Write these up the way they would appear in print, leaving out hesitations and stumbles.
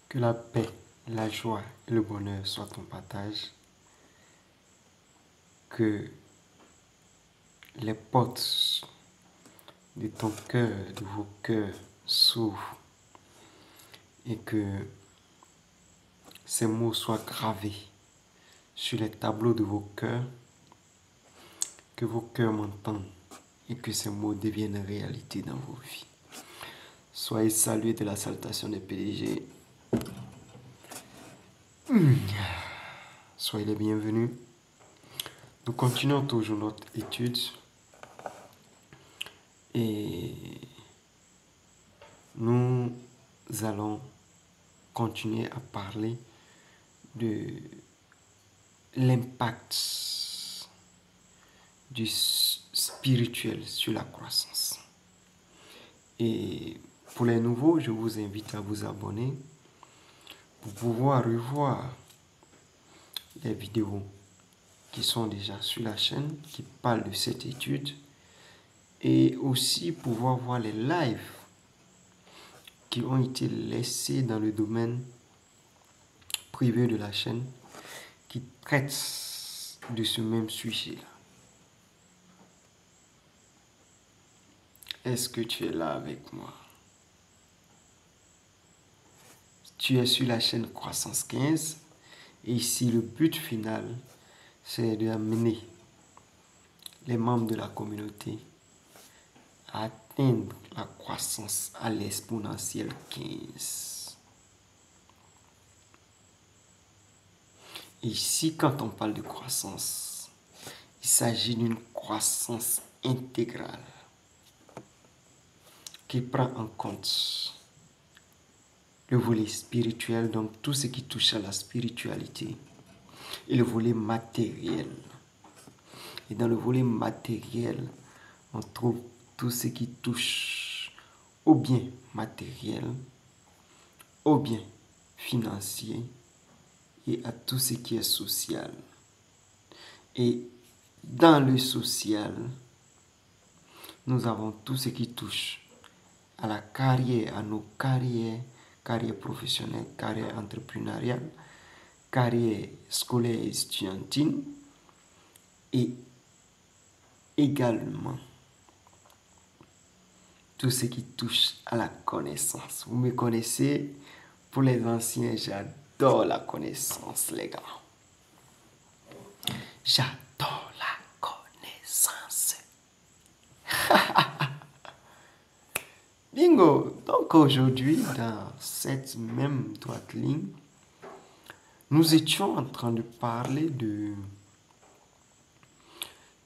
Que la paix, la joie et le bonheur soient ton partage. Que les portes de ton cœur, de vos cœurs s'ouvrent et que ces mots soient gravés sur les tableaux de vos cœurs, que vos cœurs m'entendent et que ces mots deviennent réalité dans vos vies. Soyez salués de la salutation des PDG. Soyez les bienvenus. Nous continuons toujours notre étude et nous allons continuer à parler de l'impact du spirituel sur la croissance. Et pour les nouveaux, je vous invite à vous abonner pour pouvoir revoir les vidéos qui sont déjà sur la chaîne, qui parlent de cette étude, et aussi pouvoir voir les lives qui ont été laissés dans le domaine privé de la chaîne, qui traitent de ce même sujet-là. Est-ce que tu es là avec moi? Tu es sur la chaîne Croissance 15 et ici le but final c'est d'amener les membres de la communauté à atteindre la croissance à l'exponentielle 15. Et ici quand on parle de croissance, il s'agit d'une croissance intégrale qui prend en compte le volet spirituel, donc tout ce qui touche à la spiritualité, et le volet matériel. Et dans le volet matériel, on trouve tout ce qui touche au bien matériel, au bien financier et à tout ce qui est social. Et dans le social, nous avons tout ce qui touche à la carrière, à nos carrières, carrière professionnelle, carrière entrepreneuriale, carrière scolaire et estudiantine, et également tout ce qui touche à la connaissance. Vous me connaissez, pour les anciens, j'adore la connaissance, les gars. J'adore la connaissance. Bingo! Donc aujourd'hui, dans cette même droite ligne, nous étions en train de parler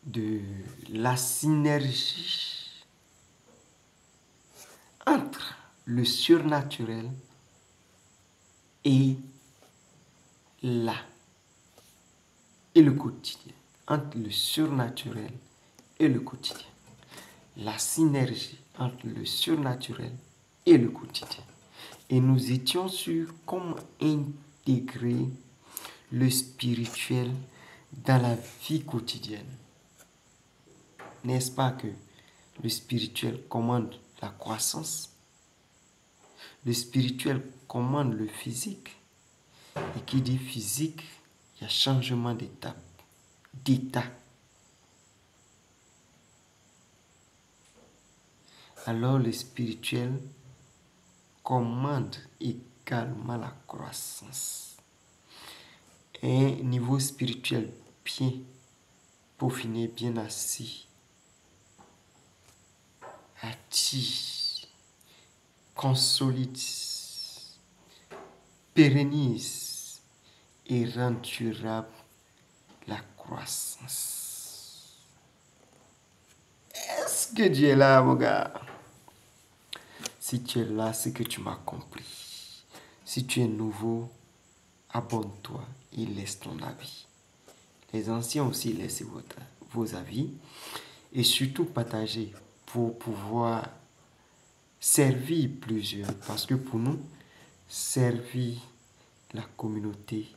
de la synergie entre le surnaturel et le quotidien. Entre le surnaturel et le quotidien. La synergie entre le surnaturel et le quotidien. Et nous étions sur comment intégrer le spirituel dans la vie quotidienne. N'est-ce pas que le spirituel commande la croissance? Le spirituel commande le physique. Et qui dit physique, il y a changement d'état. Alors le spirituel commande également la croissance. Un niveau spirituel bien peaufiné, bien assis, attire, consolide, pérennise et rend durable la croissance. Est-ce que Dieu est là, mon gars? Si tu es là, c'est que tu m'as compris. Si tu es nouveau, abonne-toi et laisse ton avis. Les anciens aussi, laissez vos avis. Et surtout, partagez pour pouvoir servir plusieurs. Parce que pour nous, servir la communauté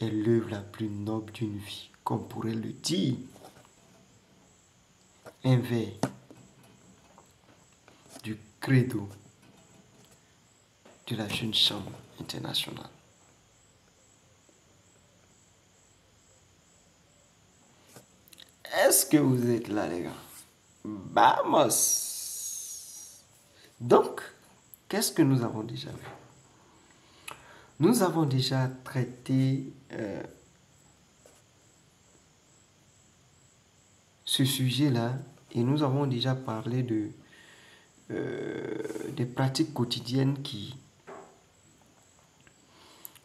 est l'œuvre la plus noble d'une vie. Comme pourrait le dire un vers du credo de la Jeune Chambre internationale. Est-ce que vous êtes là, les gars? Vamos! Donc, qu'est-ce que nous avons déjà vu? Nous avons déjà traité ce sujet-là et nous avons déjà parlé des pratiques quotidiennes qui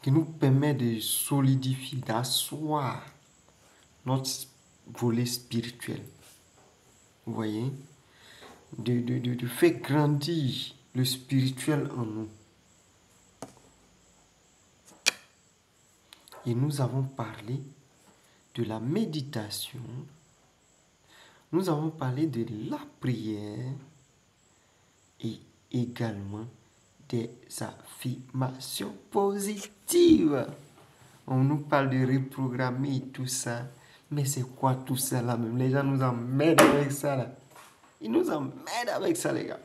nous permettent de solidifier, d'asseoir notre volet spirituel. Vous voyez? De faire grandir le spirituel en nous. Et nous avons parlé de la méditation. Nous avons parlé de la prière et également des affirmations positives. On nous parle de reprogrammer et tout ça. Mais c'est quoi tout ça là même? Les gens nous emmènent avec ça là. Ils nous emmènent avec ça, les gars.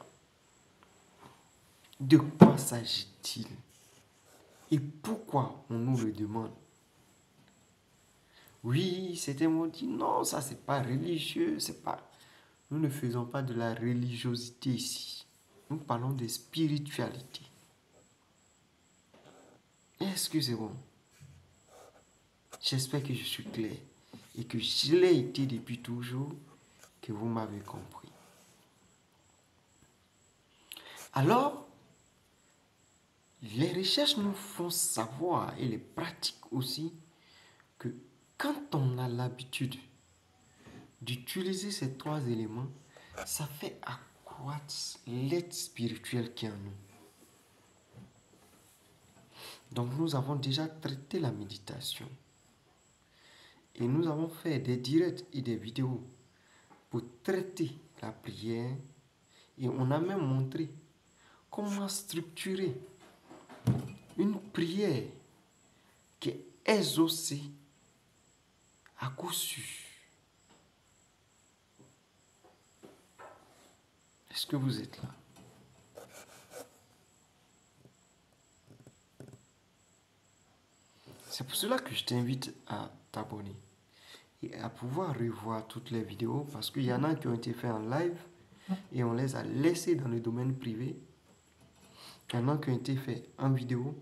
De quoi s'agit-il? Et pourquoi on nous le demande? Oui, certains m'ont dit non, ça c'est pas religieux, c'est pas. Nous ne faisons pas de la religiosité ici. Nous parlons de spiritualité. Est-ce que c'est bon? J'espère que je suis clair et que je l'ai été depuis toujours, que vous m'avez compris. Alors, les recherches nous font savoir, et les pratiques aussi, que quand on a l'habitude d'utiliser ces trois éléments, ça fait accroître l'aide spirituelle qui est en nous. Donc nous avons déjà traité la méditation. Et nous avons fait des directs et des vidéos pour traiter la prière. Et on a même montré comment structurer une prière qui est exaucée à coup sûr. Est-ce que vous êtes là? C'est pour cela que je t'invite à t'abonner et à pouvoir revoir toutes les vidéos parce qu'il y en a qui ont été faits en live et on les a laissés dans le domaine privé. Il y en a qui ont été faits en vidéo,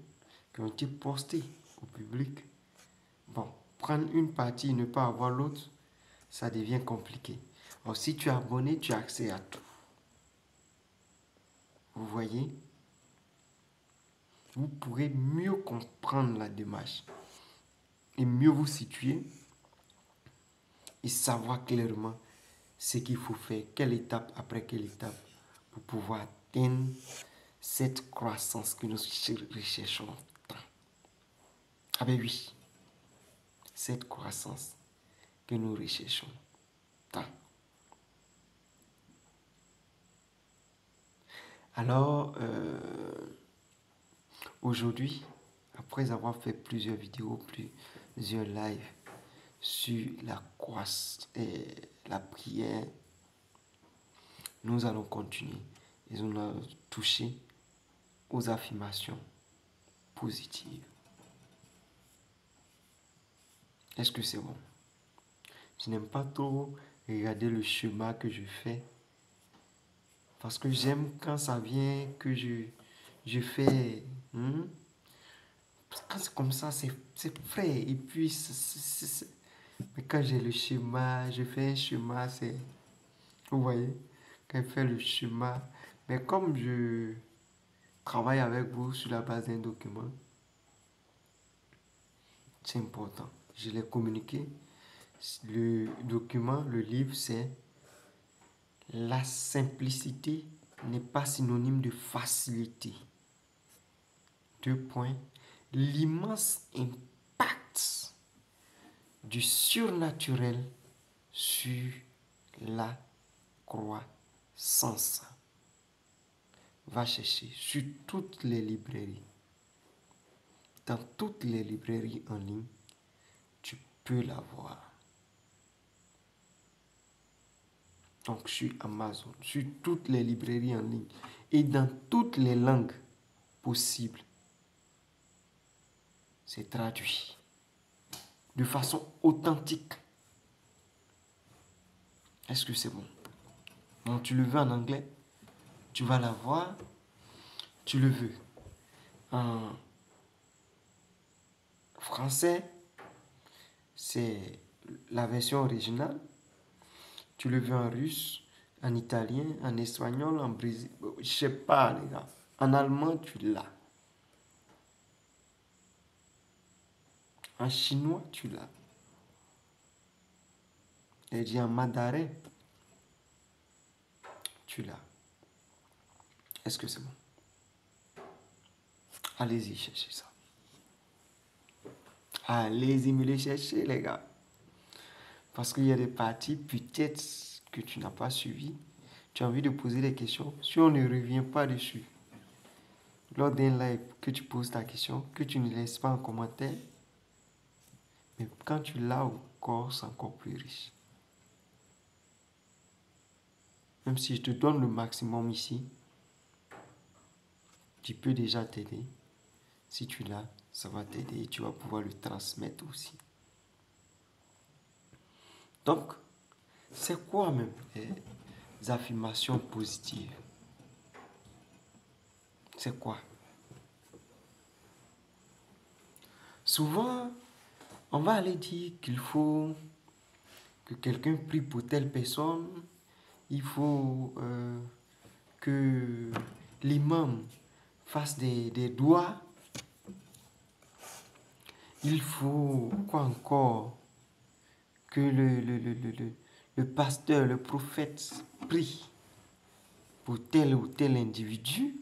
qui ont été postés au public. Bon, prendre une partie et ne pas avoir l'autre, ça devient compliqué. Alors, si tu es abonné, tu as accès à tout. Vous voyez? Vous pourrez mieux comprendre la démarche et mieux vous situer et savoir clairement ce qu'il faut faire, quelle étape après quelle étape pour pouvoir atteindre cette croissance que nous recherchons tant. Ah ben oui, cette croissance que nous recherchons tant. Alors, aujourd'hui, après avoir fait plusieurs vidéos, plusieurs lives sur la croissance et la prière, nous allons continuer et nous allons toucher aux affirmations positives. Est-ce que c'est bon? Je n'aime pas trop regarder le schéma que je fais parce que j'aime quand ça vient que je fais. Quand c'est comme ça, c'est frais. Et puis, mais quand j'ai le schéma, je fais un schéma, c'est. Vous voyez, quand je fais le schéma. Mais comme je travaille avec vous sur la base d'un document, c'est important. Je l'ai communiqué. Le document, le livre, c'est la simplicité n'est pas synonyme de facilité. 2 points. L'immense impact du surnaturel sur la croissance. Va chercher sur toutes les librairies. Dans toutes les librairies en ligne, tu peux l'avoir. Donc sur Amazon, sur toutes les librairies en ligne et dans toutes les langues. possible. C'est traduit de façon authentique. Est-ce que c'est bon? Donc tu le veux en anglais, tu vas l'avoir. Tu le veux en français, c'est la version originale. Tu le veux en russe, en italien, en espagnol, en brésil. Je sais pas, les gars. En allemand, tu l'as. En chinois, tu l'as. Et dit en mandarin, tu l'as. Est-ce que c'est bon? Allez-y chercher ça. Allez-y me les chercher, les gars. Parce qu'il y a des parties, peut-être, que tu n'as pas suivies. Tu as envie de poser des questions. Si on ne revient pas dessus, lors d'un live, que tu poses ta question, que tu ne laisses pas en commentaire, mais quand tu l'as encore, c'est encore plus riche. Même si je te donne le maximum ici, tu peux déjà t'aider. Si tu l'as, ça va t'aider et tu vas pouvoir le transmettre aussi. Donc, c'est quoi même les affirmations positives? C'est quoi? Souvent, on va aller dire qu'il faut que quelqu'un prie pour telle personne. Il faut que l'imam fasse des doigts. Il faut, quoi encore, que le pasteur, le prophète prie pour tel ou tel individu.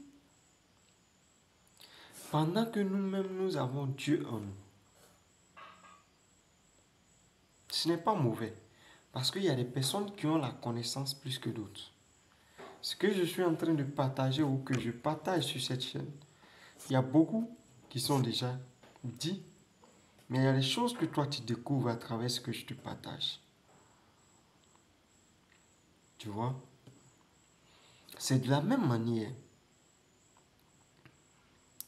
Pendant que nous-mêmes, nous avons Dieu en nous. Ce n'est pas mauvais. Parce qu'il y a des personnes qui ont la connaissance plus que d'autres. Ce que je suis en train de partager ou que je partage sur cette chaîne, il y a beaucoup qui sont déjà dit, mais il y a des choses que toi tu découvres à travers ce que je te partage. Tu vois? C'est de la même manière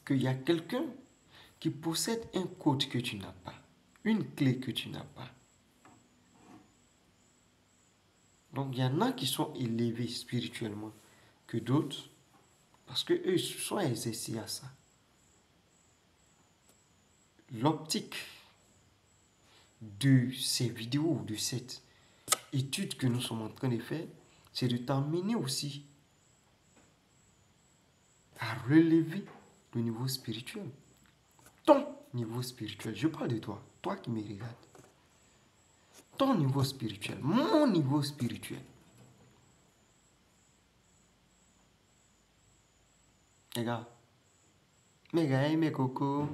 qu'il y a quelqu'un qui possède un code que tu n'as pas, une clé que tu n'as pas. Donc il y en a qui sont élevés spirituellement que d'autres, parce qu'eux sont exercés à ça. L'optique de ces vidéos, de cette étude que nous sommes en train de faire, c'est de t'emmener aussi à relever le niveau spirituel. Ton niveau spirituel, je parle de toi, toi qui me regardes. Ton niveau spirituel, mon niveau spirituel. Les gars, mes cocos,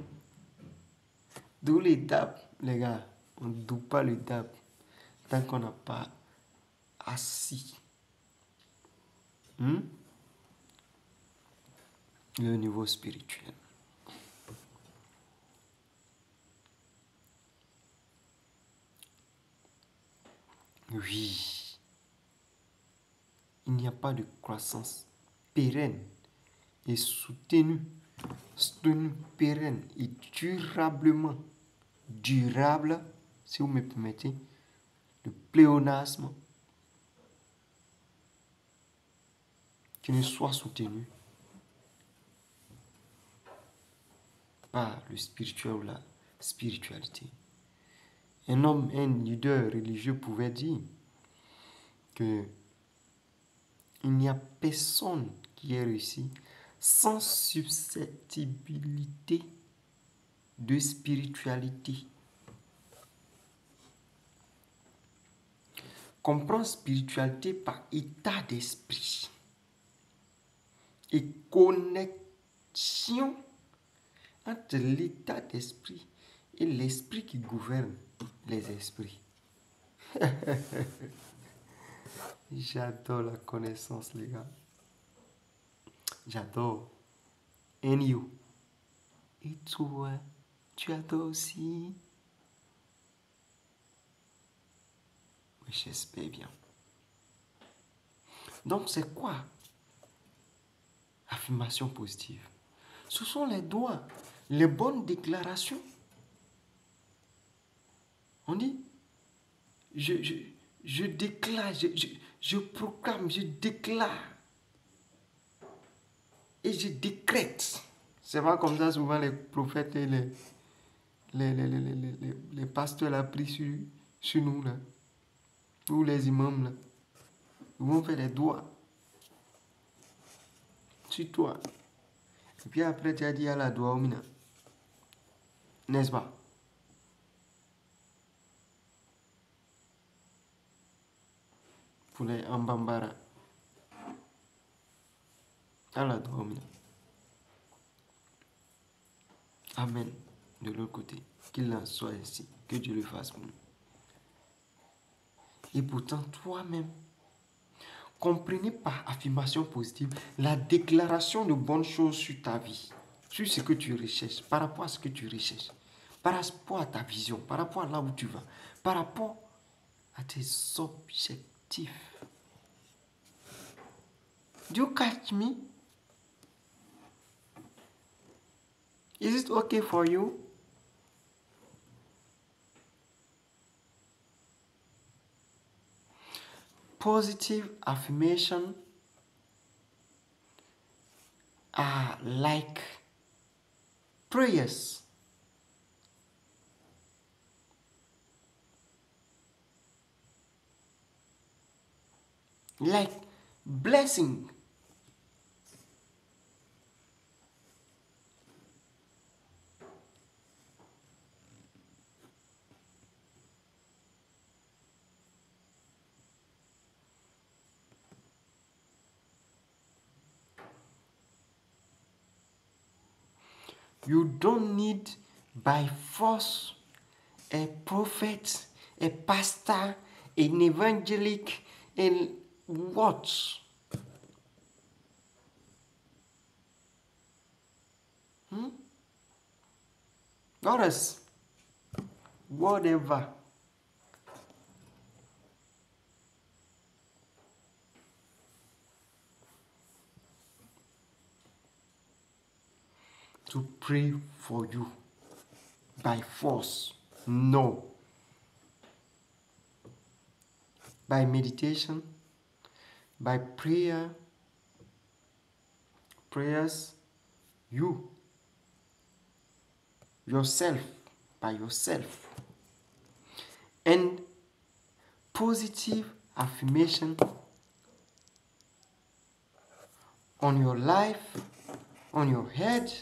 d'où les dab, les gars, on ne doute pas le dab tant qu'on n'a pas assis le niveau spirituel. Oui, il n'y a pas de croissance pérenne et soutenue, pérenne et durablement, durable, si vous me permettez, le pléonasme, qui ne soit soutenu par le spirituel ou la spiritualité. Un homme, un leader religieux pouvait dire que il n'y a personne qui ait réussi sans susceptibilité de spiritualité. Comprends spiritualité par état d'esprit et connexion entre l'état d'esprit et l'esprit qui gouverne les esprits. J'adore la connaissance, les gars. J'adore. And you? Et toi, tu adores aussi? Oui, j'espère bien. Donc, c'est quoi? Affirmation positive. Ce sont les doigts, les bonnes déclarations. On dit, je déclare, je proclame, je déclare. Et je décrète. C'est pas comme ça souvent les prophètes et les pasteurs là pris sur nous là. Ou les imams là. Ils vont faire des doigts sur toi. Et puis après tu as dit à la doigt au mina. N'est-ce pas? Pour les ambambara. À la doigt au mina. Amen. De l'autre côté. Qu'il en soit ainsi. Que Dieu le fasse pour nous. Et pourtant, toi-même, comprenez par affirmation positive la déclaration de bonnes choses sur ta vie, sur ce que tu recherches, par rapport à ce que tu recherches, par rapport à ta vision, par rapport à là où tu vas, par rapport à tes objectifs. Do you catch me? Is it okay for you? Positive affirmation are like prayers. Like blessing. You don't need by force a prophet, a pastor, an evangelic, and what? Others, whatever. To pray for you by force. No. By meditation, by prayers, you, yourself, by yourself. And positive affirmation on your life, on your head,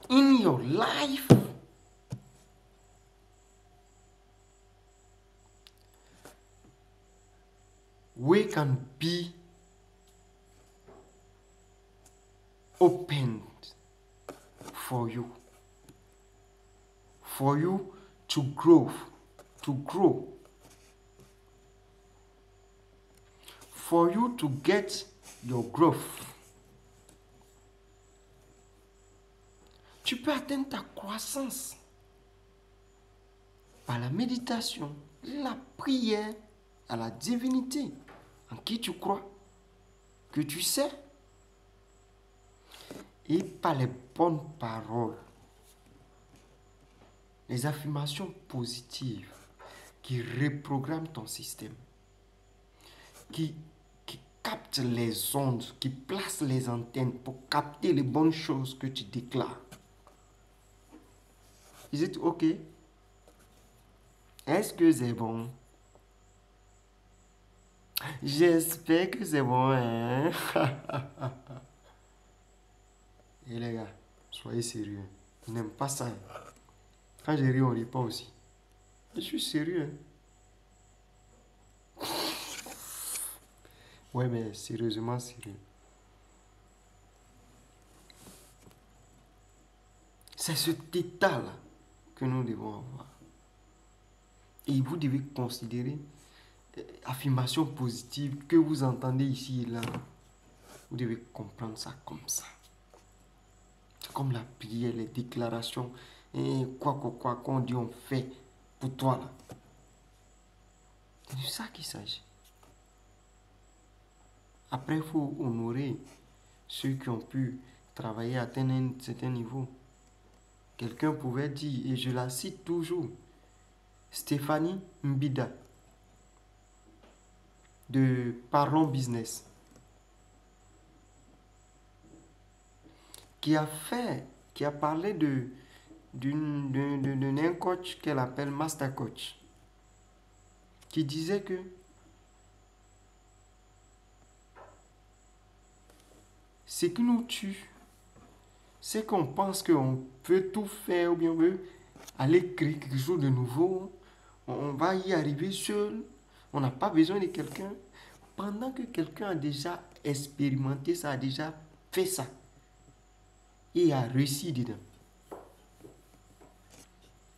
in your life. We can be opened for you to grow, for you to get your growth. Tu peux atteindre ta croissance par la méditation, la prière à la divinité en qui tu crois, que tu sais, et par les bonnes paroles, les affirmations positives qui reprogramment ton système, qui captent les ondes, qui placent les antennes pour capter les bonnes choses que tu déclares. Is it okay? Est-ce que c'est bon? J'espère que c'est bon, hein? Et les gars, soyez sérieux. Je n'aime pas ça. Quand je ris, on rit pas aussi. Je suis sérieux. Hein? Ouais, mais sérieusement sérieux. C'est cet état-là que nous devons avoir. Et vous devez considérer affirmation positive que vous entendez ici et là. Vous devez comprendre ça comme ça. C'est comme la prière, les déclarations. Et quoi qu'on dit, on fait pour toi là. C'est de ça qu'il s'agit. Après, il faut honorer ceux qui ont pu travailler, atteindre un certain niveau. Quelqu'un pouvait dire, et je la cite toujours, Stéphanie Mbida, de Parlons Business, qui a parlé d'un coach qu'elle appelle Master Coach, qui disait que ce qui nous tue, c'est qu'on pense qu'on peut tout faire ou bien on veut aller créer quelque chose de nouveau. On va y arriver seul. On n'a pas besoin de quelqu'un. Pendant que quelqu'un a déjà expérimenté ça, a déjà fait ça et a réussi dedans,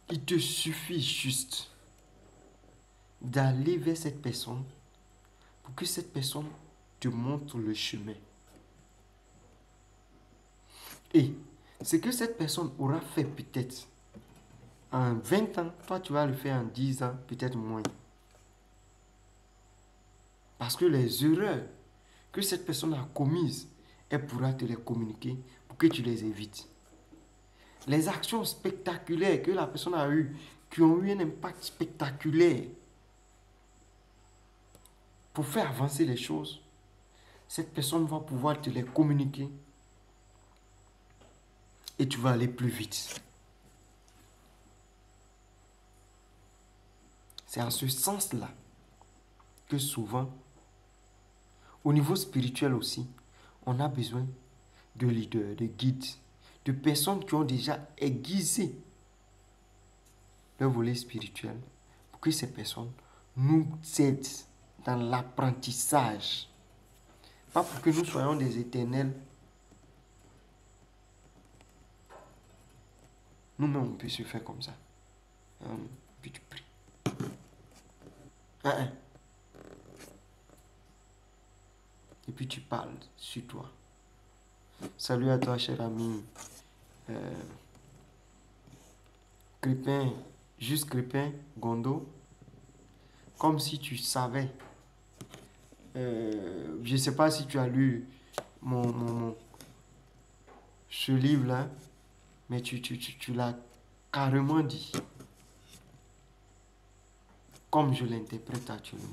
il te suffit juste d'aller vers cette personne pour que cette personne te montre le chemin. Et ce que cette personne aura fait peut-être en 20 ans, toi tu vas le faire en 10 ans, peut-être moins. Parce que les erreurs que cette personne a commises, elle pourra te les communiquer pour que tu les évites. Les actions spectaculaires que la personne a eues, qui ont eu un impact spectaculaire pour faire avancer les choses, cette personne va pouvoir te les communiquer et tu vas aller plus vite. C'est en ce sens-là que souvent, au niveau spirituel aussi, on a besoin de leaders, de guides, de personnes qui ont déjà aiguisé leur volet spirituel pour que ces personnes nous aident dans l'apprentissage. Pas pour que nous soyons des éternels. Nous-mêmes, on peut se faire comme ça. Puis tu pries. Et puis tu parles sur toi. Salut à toi, cher ami. Crépin, juste Crépin, Gondo. Comme si tu savais. Je ne sais pas si tu as lu ce livre-là, mais tu l'as carrément dit. Comme je l'interprète actuellement.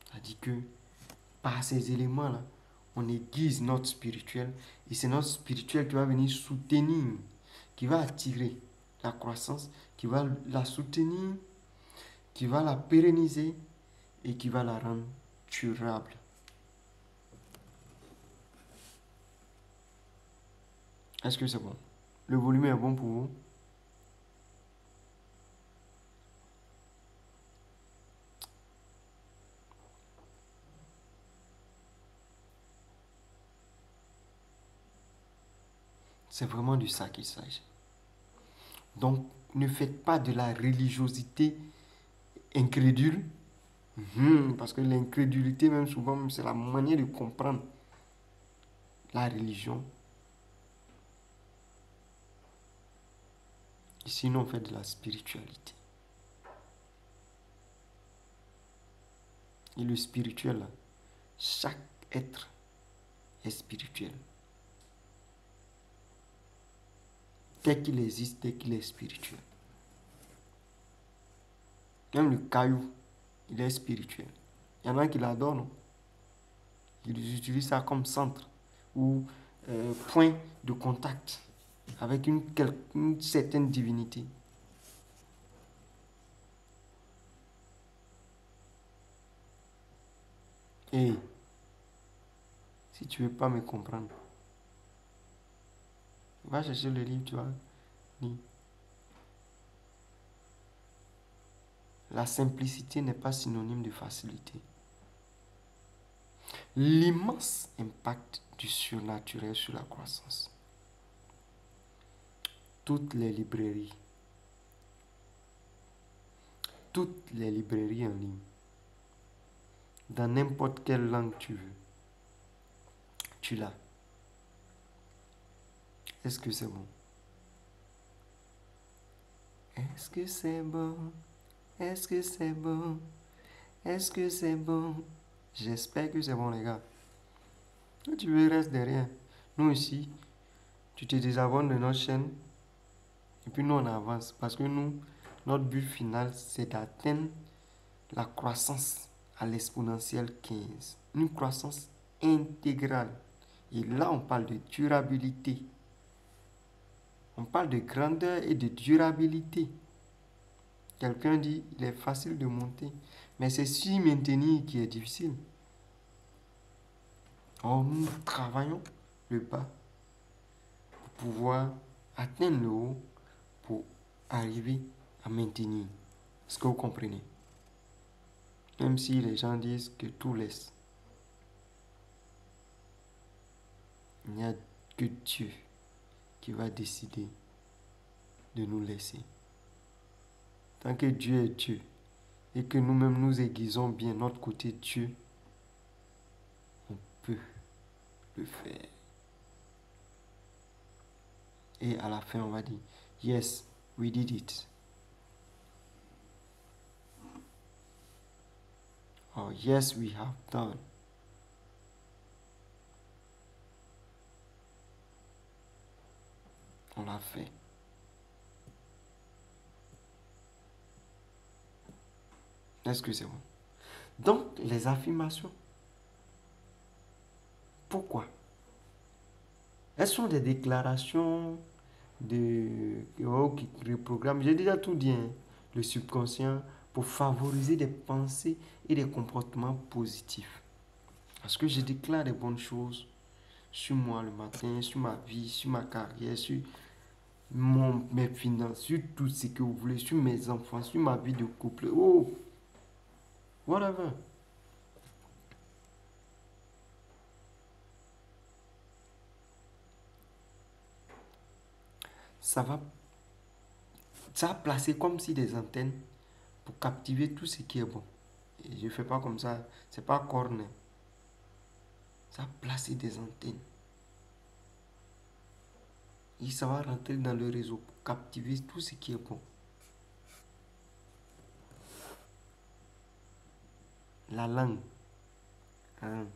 C'est-à-dire que par ces éléments-là, on aiguise notre spirituel et c'est notre spirituel qui va venir soutenir, qui va attirer la croissance, qui va la soutenir, qui va la pérenniser et qui va la rendre durable. Est-ce que c'est bon? Le volume est bon pour vous? C'est vraiment de ça qu'il s'agit. Donc, ne faites pas de la religiosité incrédule, parce que l'incrédulité, même souvent, c'est la manière de comprendre la religion. Ici, nous, on fait de la spiritualité. Et le spirituel, là, chaque être est spirituel. Tel qu'il existe, tel qu'il est spirituel. Même le caillou, il est spirituel. Il y en a qui l'adorent, non? Ils utilisent ça comme centre ou point de contact avec une certaine divinité. Et si tu ne veux pas me comprendre, va chercher le livre, tu vois. La simplicité n'est pas synonyme de facilité. L'immense impact du surnaturel sur la croissance. Toutes les librairies en ligne, dans n'importe quelle langue tu veux, tu l'as. Est-ce que c'est bon? Est-ce que c'est bon? Est-ce que c'est bon? Est-ce que c'est bon? J'espère que c'est bon, les gars. Si tu veux, reste derrière. Nous ici, tu te désabonnes de notre chaîne. Et puis nous, on avance. Parce que nous, notre but final, c'est d'atteindre la croissance à l'exponentielle 15. Une croissance intégrale. Et là, on parle de durabilité. On parle de grandeur et de durabilité. Quelqu'un dit, il est facile de monter. Mais c'est s'y maintenir qui est difficile. Or, nous travaillons le bas pour pouvoir atteindre le haut pour arriver à maintenir. Est-ce que vous comprenez? Même si les gens disent que tout laisse, il n'y a que Dieu qui va décider de nous laisser. Tant que Dieu est Dieu et que nous-mêmes nous aiguisons bien notre côté Dieu, on peut le faire. Et à la fin, on va dire, yes, we did it. Or, yes, we have done. On l'a fait. Est-ce que c'est bon? Donc, les affirmations. Pourquoi? Elles sont des déclarations qui reprogramment. J'ai déjà tout dit, hein, le subconscient pour favoriser des pensées et des comportements positifs. Parce que je déclare des bonnes choses sur moi le matin, sur ma vie, sur ma carrière, sur mes finances, sur tout ce que vous voulez, sur mes enfants, sur ma vie de couple. Oh, whatever. Ça va, ça va placer comme si des antennes pour captiver tout ce qui est bon. Et je ne fais pas comme ça, c'est pas corné. Ça va placer des antennes. Et ça va rentrer dans le réseau pour captiver tout ce qui est bon. La langue. Hein.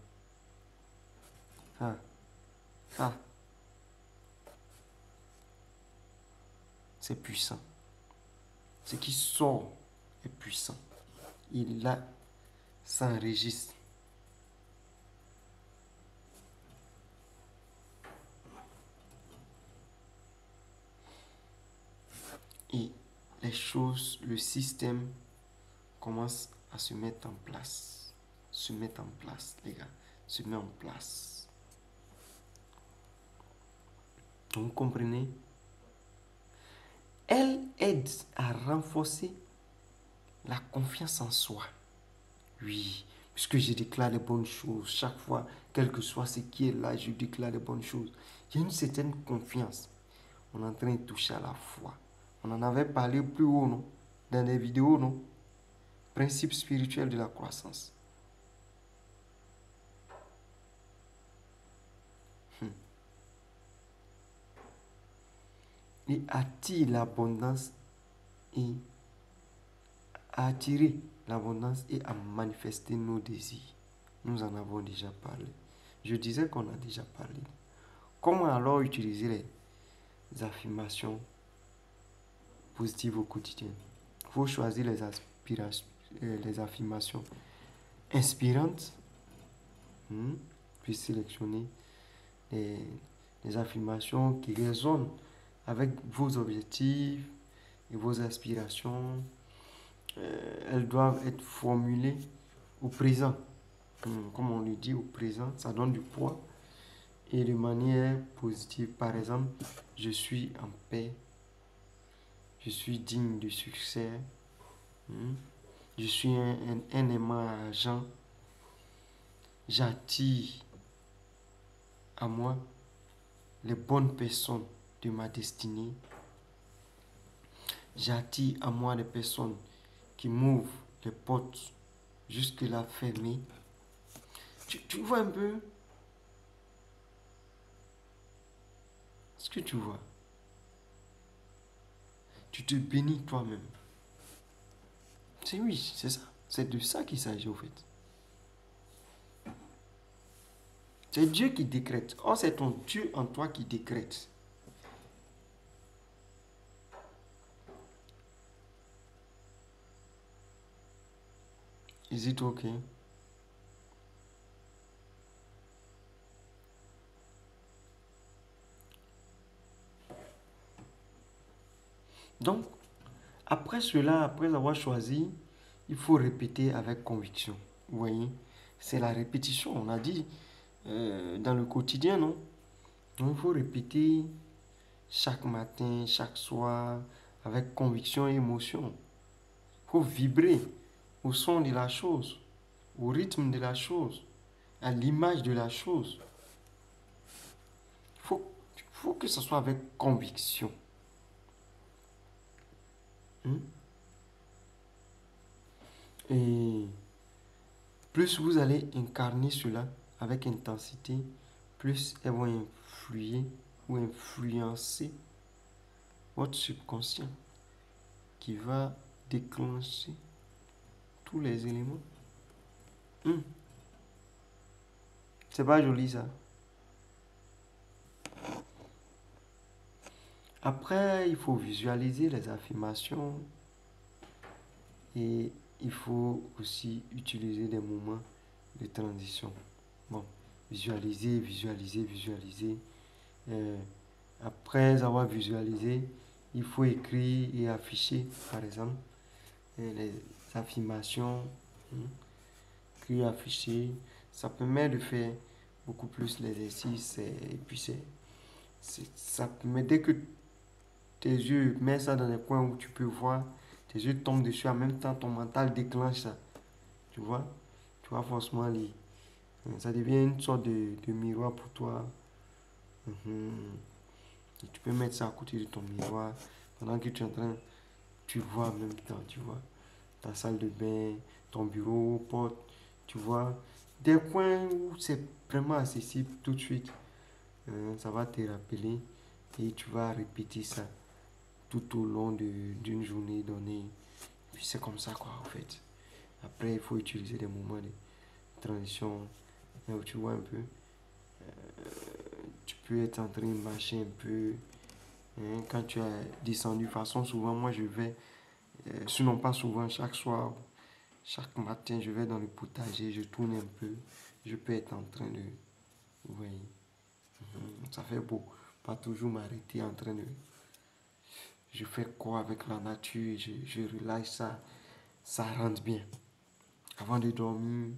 Ah. Ah. C'est puissant. Ce qui sort est puissant. Il là s'enregistre. Et les choses, le système commence à se mettre en place. Se mettre en place, les gars. Se met en place. Vous comprenez? Elle aide à renforcer la confiance en soi. Oui, puisque je déclare les bonnes choses. Chaque fois, quel que soit ce qui est là, je déclare les bonnes choses. Il y a une certaine confiance. On est en train de toucher à la foi. On en avait parlé plus haut, non? Dans des vidéos, non? Principe spirituel de la croissance. Et attire l'abondance et à attirer l'abondance et à manifester nos désirs. Nous en avons déjà parlé. Je disais qu'on a déjà parlé. Comment alors utiliser les affirmations positives au quotidien? Il faut choisir les affirmations inspirantes, puis sélectionner les affirmations qui résonnent avec vos objectifs et vos aspirations. Elles doivent être formulées au présent. Comme on le dit, au présent, ça donne du poids et de manière positive. Par exemple, je suis en paix, je suis digne de succès, je suis un aimant agent, j'attire à moi les bonnes personnes de ma destinée, j'attire à moi les personnes qui m'ouvrent les portes jusque-là fermées. Tu vois un peu ce que tu vois? Tu te bénis toi-même. C'est oui, c'est ça. C'est de ça qu'il s'agit au fait. C'est Dieu qui décrète. Or, c'est ton Dieu en toi qui décrète. Is it okay? Donc, après cela, après avoir choisi, il faut répéter avec conviction. Vous voyez? C'est la répétition, on a dit, dans le quotidien, non? Donc, il faut répéter chaque matin, chaque soir, avec conviction et émotion. Il faut vibrer au son de la chose, au rythme de la chose, à l'image de la chose. Il faut que ce soit avec conviction. Hein? Et plus vous allez incarner cela avec intensité, plus elles vont influer ou influencer votre subconscient qui va déclencher tous les éléments. C'est pas joli ça. Après, il faut visualiser les affirmations et il faut aussi utiliser des moments de transition. Bon, visualiser, visualiser, visualiser. Euh, Après avoir visualisé, il faut écrire et afficher, par exemple, les affirmations. hein, Écrire, afficher. Ça permet de faire beaucoup plus l'exercice et puis ça permet, dès que tes yeux mettent ça dans les coins où tu peux voir, tes yeux tombent dessus, en même temps ton mental déclenche ça. Tu vois? Tu vas forcément lire. Ça devient une sorte de miroir pour toi. Mhm. Et tu peux mettre ça à côté de ton miroir pendant que tu es en train, tu le vois en même temps, tu vois. Ta salle de bain, ton bureau, porte, tu vois. Des coins où c'est vraiment accessible tout de suite. Ça va te rappeler et tu vas répéter ça tout au long d'une journée donnée. Puis c'est comme ça quoi en fait. Après il faut utiliser des moments de transition où tu vois un peu. Tu peux être en train de marcher un peu. Quand tu es descendu, de toute façon souvent moi je vais, sinon pas souvent, chaque soir, chaque matin je vais dans le potager, je tourne un peu. Je peux être en train de... Vous voyez, ça fait beau. Pas toujours m'arrêter en train de... Je fais quoi avec la nature, je relâche ça, ça rentre bien. Avant de dormir,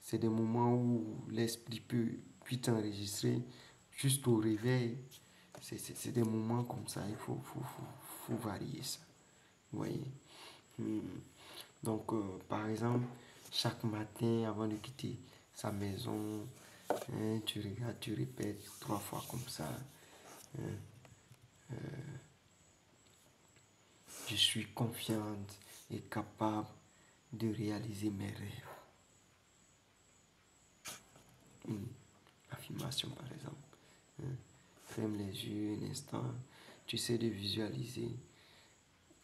c'est des moments où l'esprit peut vite enregistrer, juste au réveil. C'est des moments comme ça, il faut varier ça. Vous voyez. Hmm. Donc, par exemple, chaque matin, avant de quitter sa maison, tu regardes, tu répètes 3 fois comme ça. hein. Je suis confiante et capable de réaliser mes rêves. Une affirmation, par exemple. hein. Ferme les yeux un instant. Tu essaies de visualiser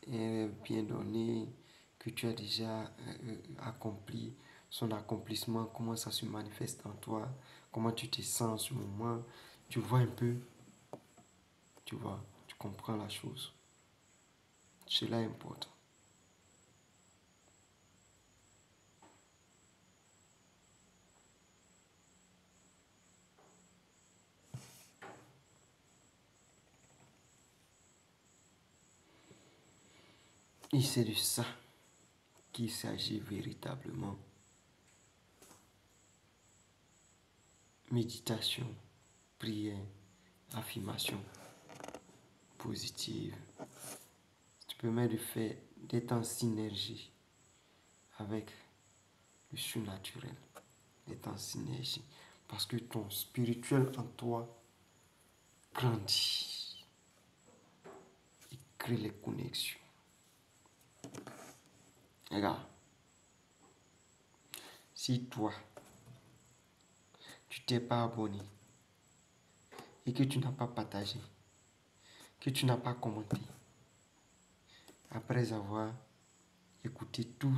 un rêve bien donné que tu as déjà accompli, son accomplissement, comment ça se manifeste en toi, comment tu te sens en ce moment. Tu vois un peu, tu vois, tu comprends la chose. Cela est important. Et c'est de ça qu'il s'agit véritablement. Méditation, prière, affirmation positive. Tu permets de faire, d'être en synergie avec le surnaturel, d'être en synergie. Parce que ton spirituel en toi grandit et crée les connexions. Regarde, si toi, tu t'es pas abonné et que tu n'as pas partagé, que tu n'as pas commenté, après avoir écoutez tout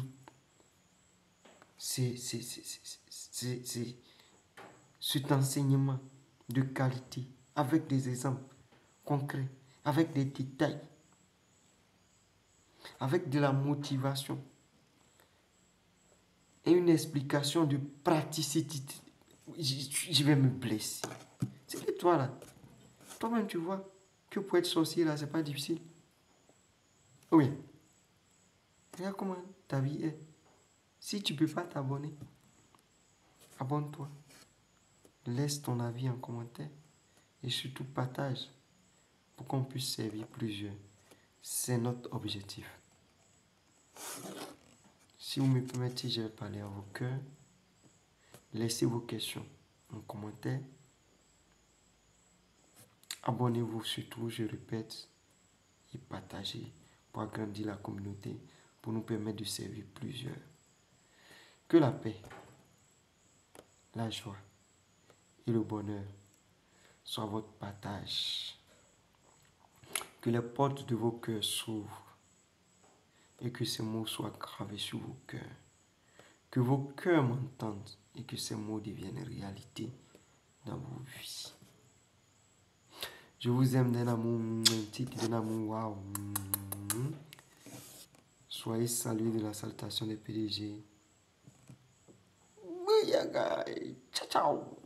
cet enseignement de qualité, avec des exemples concrets, avec des détails, avec de la motivation et une explication de praticité. Je vais me blesser. C'est que toi là, toi-même tu vois que pour être sorcier là, c'est pas difficile. Oui. Regarde comment ta vie est. Si tu ne peux pas t'abonner, abonne-toi. Laisse ton avis en commentaire et surtout partage pour qu'on puisse servir plusieurs. C'est notre objectif. Si vous me permettez, je vais parler à vos cœurs. Laissez vos questions en commentaire. Abonnez-vous surtout, je répète, et partagez pour agrandir la communauté, pour nous permettre de servir plusieurs. Que la paix, la joie et le bonheur soient votre partage. Que les portes de vos cœurs s'ouvrent et que ces mots soient gravés sur vos cœurs. Que vos cœurs m'entendent et que ces mots deviennent réalité dans vos vies. Je vous aime d'un amour, d'un amour, waouh. Soyez salués de la salutation des PDG. Oui, ciao, ciao.